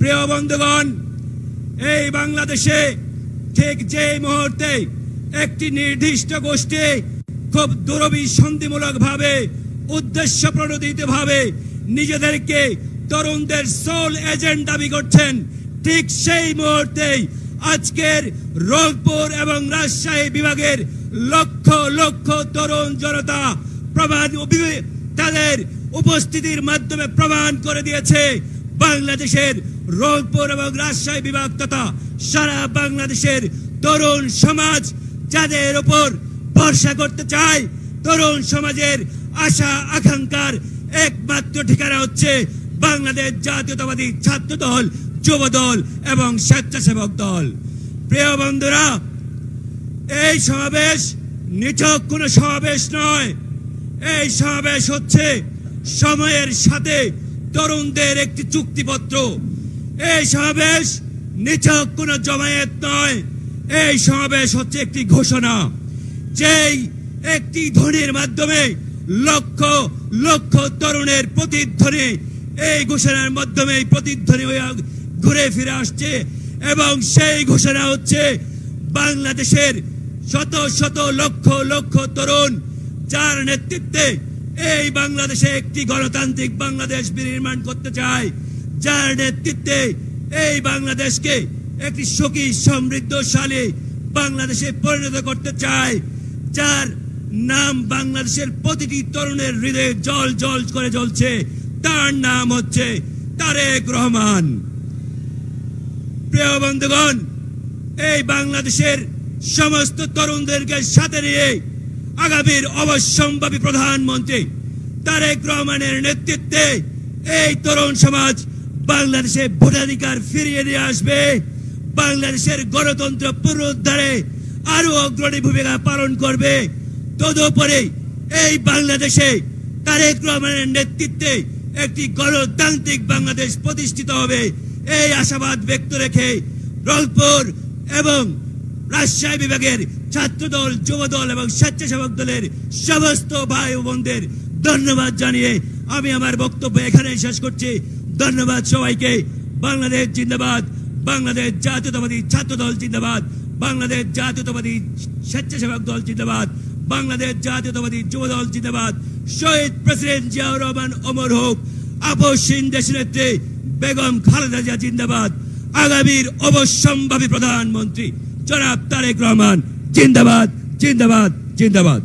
প্রিয় বন্ধুগণ, এই বাংলাদেশে ঠিক যে মুহূর্তে একটি নির্দিষ্ট গোষ্ঠী খুব দুরভিসন্ধিমূলক ভাবে উদ্দেশ্য প্রণোদিত ভাবে নিজেদেরকে তরুণদের সোল এজেন্ট দাবি করছেন, ঠিক সেই মুহূর্তেই আজকের রংপুর এবং রাজশাহী বিভাগের লক্ষ লক্ষ তরুণ জনতা তাদের উপস্থিতির মাধ্যমে প্রমাণ করে দিয়েছে বাংলাদেশের রংপুর এবং রাজশাহী বিভাগ তথা সারা বাংলাদেশের তরুণ সমাজ যাদের উপর ভরসা করতে চায়, তরুণ সমাজের আশা আকাঙ্ক্ষার একমাত্র ঠিকানা হচ্ছে বাংলাদেশ জাতীয়তাবাদী ছাত্র দল, যুব দল এবং স্বেচ্ছাসেবক দল। প্রিয় বন্ধুরা, এই সমাবেশ নিছক কোনো সমাবেশ নয়, এই সমাবেশ হচ্ছে সময়ের সাথে তরুণদের একটি চুক্তিপত্র। এই সমাবেশ নিছক কোনো জমায়েত নয়, এই সমাবেশ হচ্ছে একটি ঘোষণা, যেই একটি ধ্বনির মাধ্যমে লক্ষ লক্ষ তরুণের প্রতিধ্বনি এই ঘোষণার মাধ্যমে প্রতিধ্বনি হয়ে ঘুরে ফিরে আসছে। এবং সেই ঘোষণা হচ্ছে বাংলাদেশের শত শত লক্ষ লক্ষ তরুণ যার নেতৃত্বে এই বাংলাদেশে একটি গণতান্ত্রিক বাংলাদেশ বিনির্মাণ করতে চায়, যার নেতৃত্বে এই বাংলাদেশকে একটি সুখী সমৃদ্ধশালী বাংলাদেশে পরিণত করতে চায়, যার নাম বাংলাদেশের প্রতিটি তরুণের হৃদয়ে জল জল করে জ্বলছে, তার নাম হচ্ছে তারেক রহমান। প্রিয় বন্ধুগণ, এই বাংলাদেশের সমস্ত তরুণদেরকে সাথে নিয়ে আগামীর অবশ্যম্ভাবী প্রধানমন্ত্রী তারেক রহমানের নেতৃত্বে এই তরুণ সমাজ বাংলাদেশে ভোটাধিকার ফিরিয়ে নিয়ে আসবে, বাংলাদেশের গণতন্ত্র পুনরুদ্ধারে আরো অগ্রণী ভূমিকা পালন করবে। তদুপরি এই বাংলাদেশে তারেক রহমানের নেতৃত্বে একটি গণতান্ত্রিক বাংলাদেশ প্রতিষ্ঠিত হবে, এই আশাবাদ ব্যক্ত রেখে রংপুর এবং রাজশাহী বিভাগের ছাত্র দল, যুব দল এবং স্বেচ্ছাসেবক দলের সমস্ত ভাই ও বোনদের ধন্যবাদ জানিয়ে আমি আমার বক্তব্য এখানে শেষ করছি। ধন্যবাদ সবাইকে। বাংলাদেশ জিন্দাবাদ, বাংলাদেশ জাতীয়তাবাদী ছাত্র দল জিন্দাবাদ, বাংলাদেশ জাতীয়তাবাদী স্বেচ্ছাসেবক দল জিন্দাবাদ, বাংলাদেশ জাতীয়তাবাদী যুব দল জিন্দাবাদ। শহীদ প্রেসিডেন্ট জিয়াউর রহমান অমর হোক, আপসহীন দেশনেত্রী বেগম খালেদা জিয়া জিন্দাবাদ, আগামীর অবশ্যম্ভাবী প্রধানমন্ত্রী জনাব তারেক রহমান জিন্দাবাদ, জিন্দাবাদ, জিন্দাবাদ।